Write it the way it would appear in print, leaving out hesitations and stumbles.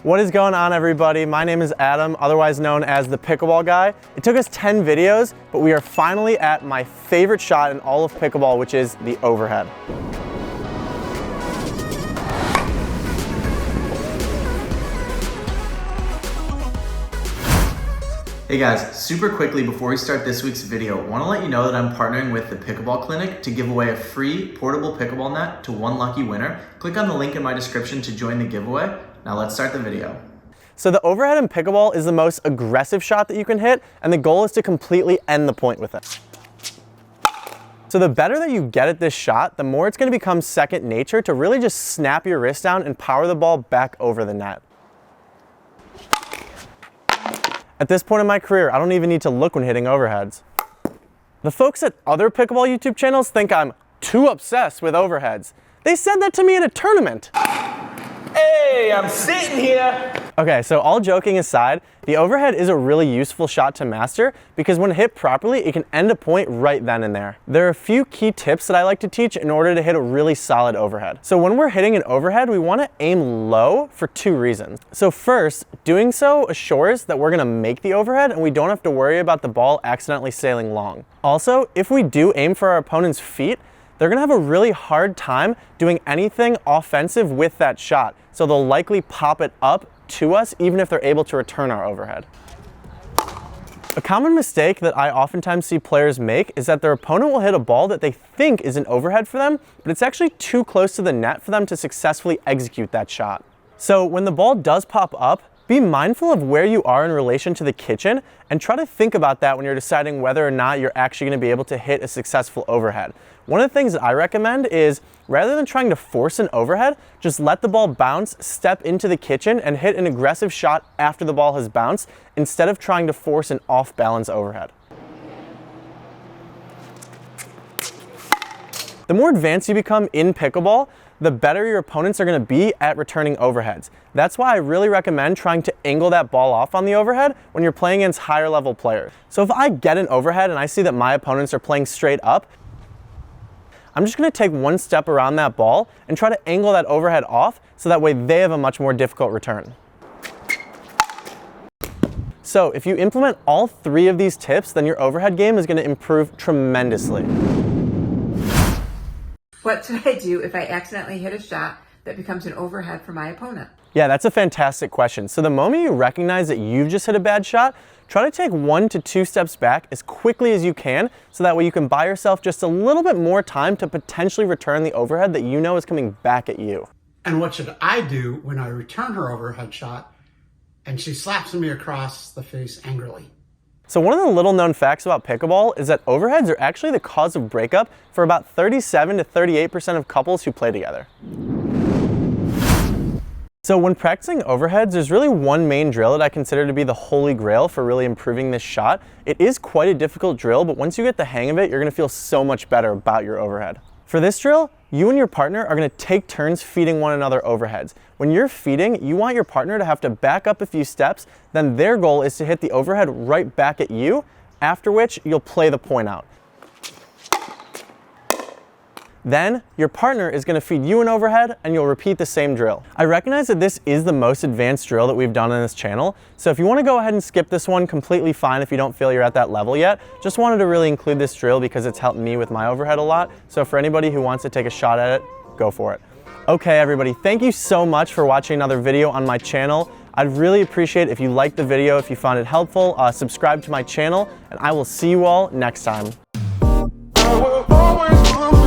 What is going on, everybody? My name is Adam, otherwise known as the Pickleball Guy. It took us 10 videos, but we are finally at my favorite shot in all of pickleball, which is the overhead. Hey guys, super quickly before we start this week's video, I want to let you know that I'm partnering with the Pickleball Clinic to give away a free portable pickleball net to one lucky winner. Click on the link in my description to join the giveaway. Now let's start the video. So the overhead in pickleball is the most aggressive shot that you can hit, and the goal is to completely end the point with it. So the better that you get at this shot, the more it's going to become second nature to really just snap your wrist down and power the ball back over the net. At this point in my career, I don't even need to look when hitting overheads. The folks at other pickleball YouTube channels think I'm too obsessed with overheads. They said that to me at a tournament. Hey, I'm sitting here. Okay, so all joking aside, the overhead is a really useful shot to master because when hit properly, it can end a point right then and there. There are a few key tips that I like to teach in order to hit a really solid overhead. So when we're hitting an overhead, we want to aim low for two reasons. So first, doing so assures that we're going to make the overhead and we don't have to worry about the ball accidentally sailing long. Also, if we do aim for our opponent's feet, they're going to have a really hard time doing anything offensive with that shot. So they'll likely pop it up to us even if they're able to return our overhead. A common mistake that I oftentimes see players make is that their opponent will hit a ball that they think is an overhead for them, but it's actually too close to the net for them to successfully execute that shot. So when the ball does pop up, be mindful of where you are in relation to the kitchen and try to think about that when you're deciding whether or not you're actually going to be able to hit a successful overhead. One of the things that I recommend is rather than trying to force an overhead, just let the ball bounce, step into the kitchen, and hit an aggressive shot after the ball has bounced instead of trying to force an off-balance overhead. The more advanced you become in pickleball, the better your opponents are going to be at returning overheads. That's why I really recommend trying to angle that ball off on the overhead when you're playing against higher level players. So if I get an overhead and I see that my opponents are playing straight up, I'm just going to take one step around that ball and try to angle that overhead off so that way they have a much more difficult return. So if you implement all three of these tips, then your overhead game is going to improve tremendously. What should I do if I accidentally hit a shot that becomes an overhead for my opponent? Yeah, that's a fantastic question. So the moment you recognize that you've just hit a bad shot, try to take 1 to 2 steps back as quickly as you can so that way you can buy yourself just a little bit more time to potentially return the overhead that you know is coming back at you. And what should I do when I return her overhead shot and she slaps me across the face angrily? So one of the little known facts about pickleball is that overheads are actually the cause of breakup for about 37 to 38% of couples who play together. So when practicing overheads, there's really one main drill that I consider to be the holy grail for really improving this shot. It is quite a difficult drill, but once you get the hang of it, you're going to feel so much better about your overhead. For this drill, you and your partner are going to take turns feeding one another overheads. When you're feeding, you want your partner to have to back up a few steps, then their goal is to hit the overhead right back at you, after which you'll play the point out. Then your partner is going to feed you an overhead and you'll repeat the same drill. I recognize that this is the most advanced drill that we've done on this channel, so if you want to go ahead and skip this one, completely fine if you don't feel you're at that level yet. Just wanted to really include this drill because it's helped me with my overhead a lot, so for anybody who wants to take a shot at it, go for it. Okay everybody, thank you so much for watching another video on my channel. I'd really appreciate it if you liked the video, if you found it helpful, subscribe to my channel, and I will see you all next time. I will always promise.